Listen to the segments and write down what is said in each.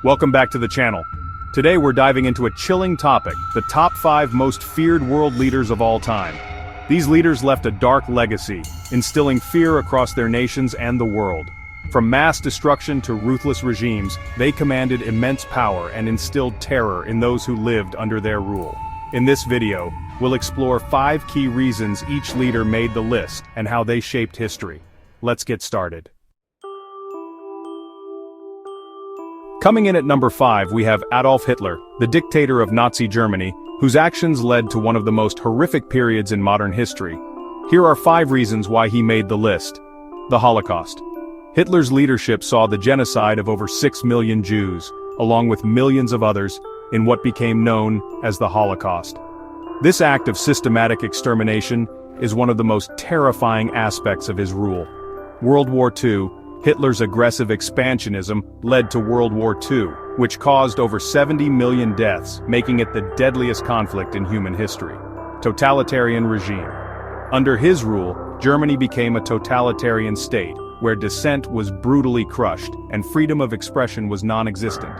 Welcome back to the channel. Today we're diving into a chilling topic, the top 5 most feared world leaders of all time. These leaders left a dark legacy, instilling fear across their nations and the world. From mass destruction to ruthless regimes, they commanded immense power and instilled terror in those who lived under their rule. In this video, we'll explore 5 key reasons each leader made the list and how they shaped history. Let's get started. Coming in at number 5, we have Adolf Hitler, the dictator of Nazi Germany, whose actions led to one of the most horrific periods in modern history. Here are 5 reasons why he made the list. The Holocaust. Hitler's leadership saw the genocide of over 6 million Jews, along with millions of others, in what became known as the Holocaust. This act of systematic extermination is one of the most terrifying aspects of his rule. World War II. Hitler's aggressive expansionism led to World War II, which caused over 70 million deaths, making it the deadliest conflict in human history. Totalitarian regime. Under his rule, Germany became a totalitarian state, where dissent was brutally crushed, and freedom of expression was non-existent.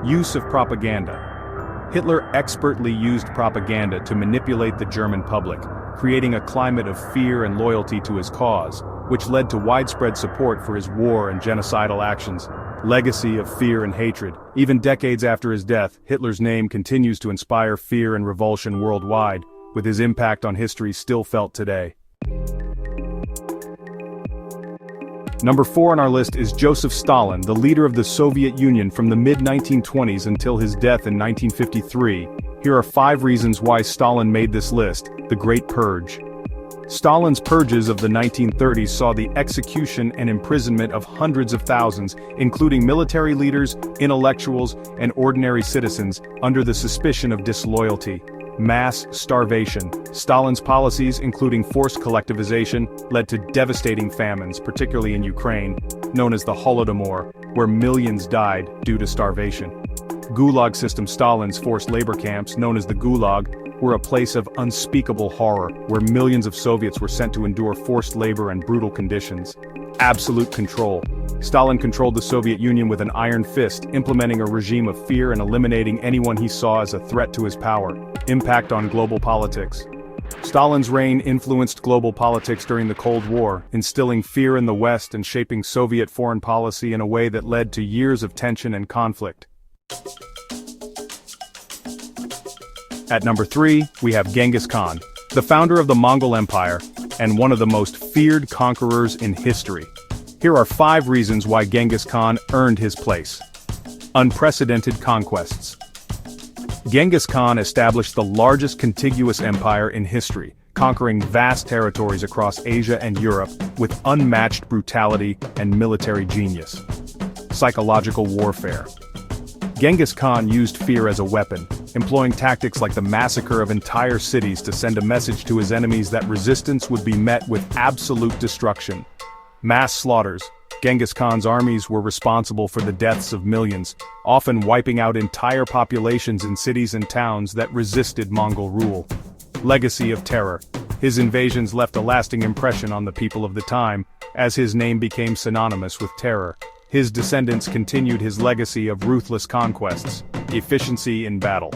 Use of propaganda. Hitler expertly used propaganda to manipulate the German public, creating a climate of fear and loyalty to his cause, which led to widespread support for his war and genocidal actions. Legacy of fear and hatred. Even decades after his death, Hitler's name continues to inspire fear and revulsion worldwide, with his impact on history still felt today. Number 4 on our list is Joseph Stalin, the leader of the Soviet Union from the mid-1920s until his death in 1953. Here are 5 reasons why Stalin made this list. The Great Purge. Stalin's purges of the 1930s saw the execution and imprisonment of hundreds of thousands, including military leaders, intellectuals, and ordinary citizens, under the suspicion of disloyalty. Mass starvation. Stalin's policies, including forced collectivization, led to devastating famines, particularly in Ukraine, known as the Holodomor, where millions died due to starvation. Gulag system. Stalin's forced labor camps, known as the Gulag, were a place of unspeakable horror, where millions of Soviets were sent to endure forced labor and brutal conditions. Absolute control. Stalin controlled the Soviet Union with an iron fist, implementing a regime of fear and eliminating anyone he saw as a threat to his power. Impact on global politics. Stalin's reign influenced global politics during the Cold War, instilling fear in the West and shaping Soviet foreign policy in a way that led to years of tension and conflict. At number 3, we have Genghis Khan, the founder of the Mongol Empire, and one of the most feared conquerors in history. Here are 5 reasons why Genghis Khan earned his place. Unprecedented conquests. Genghis Khan established the largest contiguous empire in history, conquering vast territories across Asia and Europe with unmatched brutality and military genius. Psychological warfare. Genghis Khan used fear as a weapon, employing tactics like the massacre of entire cities to send a message to his enemies that resistance would be met with absolute destruction. Mass slaughters. Genghis Khan's armies were responsible for the deaths of millions, often wiping out entire populations in cities and towns that resisted Mongol rule. Legacy of terror. His invasions left a lasting impression on the people of the time, as his name became synonymous with terror. His descendants continued his legacy of ruthless conquests. Efficiency in battle.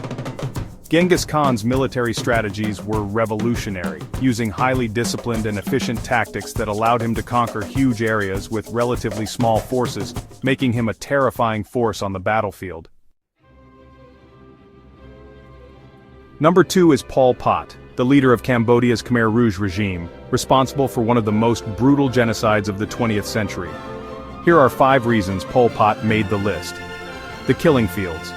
Genghis Khan's military strategies were revolutionary, using highly disciplined and efficient tactics that allowed him to conquer huge areas with relatively small forces, making him a terrifying force on the battlefield. Number 2 is Pol Pot, the leader of Cambodia's Khmer Rouge regime, responsible for one of the most brutal genocides of the 20th century. Here are 5 reasons Pol Pot made the list. The killing fields.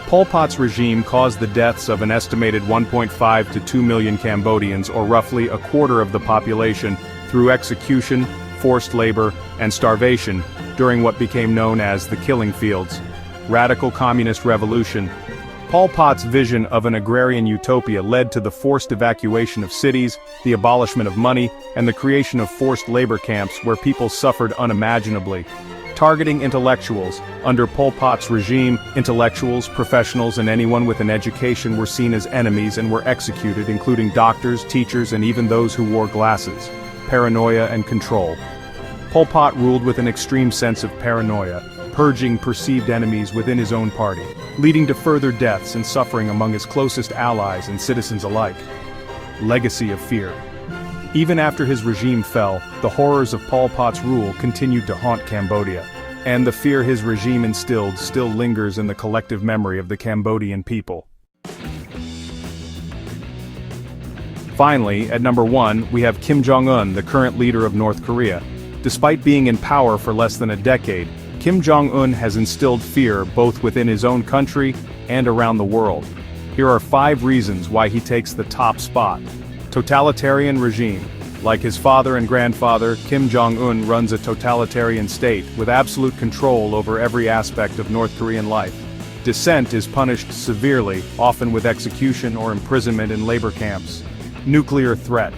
Pol Pot's regime caused the deaths of an estimated 1.5 to 2 million Cambodians, or roughly a quarter of the population, through execution, forced labor, and starvation, during what became known as the killing fields. Radical communist revolution. Pol Pot's vision of an agrarian utopia led to the forced evacuation of cities, the abolishment of money, and the creation of forced labor camps where people suffered unimaginably. Targeting intellectuals. Under Pol Pot's regime, intellectuals, professionals, and anyone with an education were seen as enemies and were executed, including doctors, teachers, and even those who wore glasses. Paranoia and control. Pol Pot ruled with an extreme sense of paranoia, purging perceived enemies within his own party, leading to further deaths and suffering among his closest allies and citizens alike. Legacy of fear. Even after his regime fell, the horrors of Pol Pot's rule continued to haunt Cambodia, and the fear his regime instilled still lingers in the collective memory of the Cambodian people. Finally, at number 1, we have Kim Jong-un, the current leader of North Korea. Despite being in power for less than a decade, Kim Jong-un has instilled fear both within his own country and around the world. Here are 5 reasons why he takes the top spot. Totalitarian regime. Like his father and grandfather, Kim Jong-un runs a totalitarian state with absolute control over every aspect of North Korean life. Dissent is punished severely, often with execution or imprisonment in labor camps. Nuclear threat.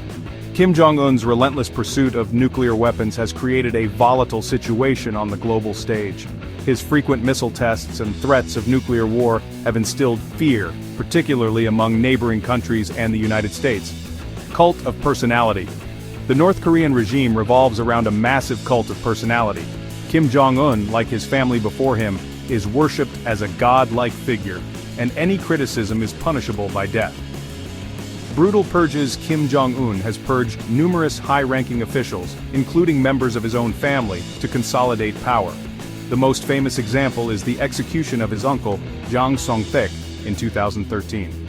Kim Jong-un's relentless pursuit of nuclear weapons has created a volatile situation on the global stage. His frequent missile tests and threats of nuclear war have instilled fear, particularly among neighboring countries and the United States. Cult of personality. The North Korean regime revolves around a massive cult of personality. Kim Jong-un, like his family before him, is worshipped as a god-like figure, and any criticism is punishable by death. Brutal purges. Kim Jong-un has purged numerous high-ranking officials, including members of his own family, to consolidate power. The most famous example is the execution of his uncle, Jang Song-thaek, in 2013.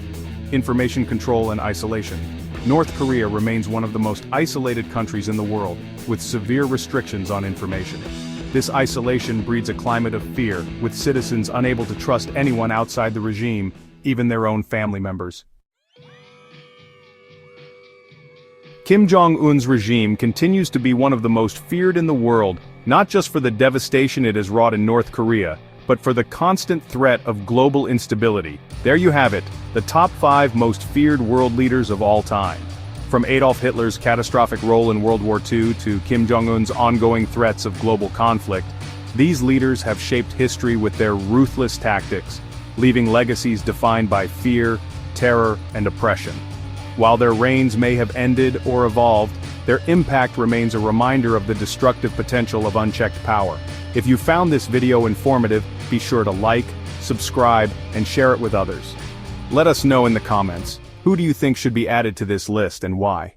Information control and isolation. North Korea remains one of the most isolated countries in the world, with severe restrictions on information. This isolation breeds a climate of fear, with citizens unable to trust anyone outside the regime, even their own family members. Kim Jong-un's regime continues to be one of the most feared in the world, not just for the devastation it has wrought in North Korea, but for the constant threat of global instability. There you have it, the top 5 most feared world leaders of all time. From Adolf Hitler's catastrophic role in World War II to Kim Jong-un's ongoing threats of global conflict, these leaders have shaped history with their ruthless tactics, leaving legacies defined by fear, terror, and oppression. While their reigns may have ended or evolved, their impact remains a reminder of the destructive potential of unchecked power. If you found this video informative, be sure to like, subscribe, and share it with others. Let us know in the comments, who do you think should be added to this list and why?